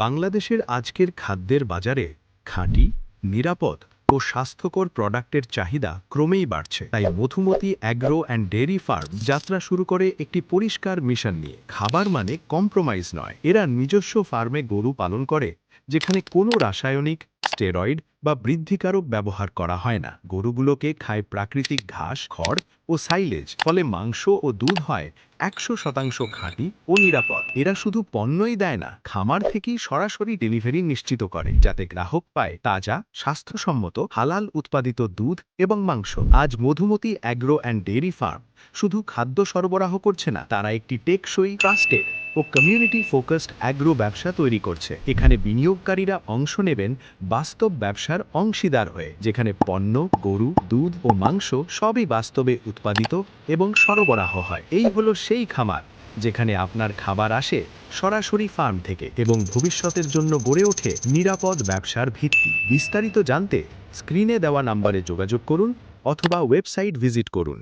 বাংলাদেশের আজকের খাদ্যের বাজারে খাঁটি, নিরাপদ ও স্বাস্থ্যকর প্রোডাক্টের চাহিদা ক্রমেই বাড়ছে। তাই Madhumati agro and dairy farm যাত্রা শুরু করে একটি পরিষ্কার মিশন নিয়ে। খাবার মানে কম্প্রোমাইজ নয়। এরা নিজস্ব ফার্মে গরু পালন করে, যেখানে কোনো রাসায়নিক, স্টেরয়েড বা বৃদ্ধিকারক ব্যবহার করা হয় না। গরুগুলোকে খায় প্রাকৃতিক ঘাস, খড় ও সাইলেজ, ফলে মাংস ও দুধ হয় 100% খাঁটি ও নিরাপদ। এরা শুধু পণ্যই দেয় না, খামার থেকেই সরাসরি ডেলিভারি নিশ্চিত করে, যাতে গ্রাহক পায় তাজা, স্বাস্থ্যসম্মত, হালাল উৎপাদিত দুধ এবং মাংস। আজ Madhumati agro and dairy farm শুধু খাদ্য সরবরাহ করছে না, তারা একটি টেকসই, ট্রাস্টেড ও কমিউনিটি ফোকাসড অ্যাগ্রো ব্যবসা তৈরি করছে। এখানে বিনিয়োগকারীরা অংশ নেবেন বাস্তব ব্যবসার অংশীদার হয়ে, যেখানে পণ্য, গরু, দুধ ও মাংস সবই বাস্তবে উৎপাদিত এবং সরবরাহ হয়। এই হলো সেই খামার যেখানে আপনার খাবার আসে সরাসরি ফার্ম থেকে এবং ভবিষ্যতের জন্য গড়ে ওঠে নিরাপদ ব্যবসার ভিত্তি। বিস্তারিত জানতে স্ক্রিনে দেওয়া নম্বরে যোগাযোগ করুন অথবা ওয়েবসাইট ভিজিট করুন।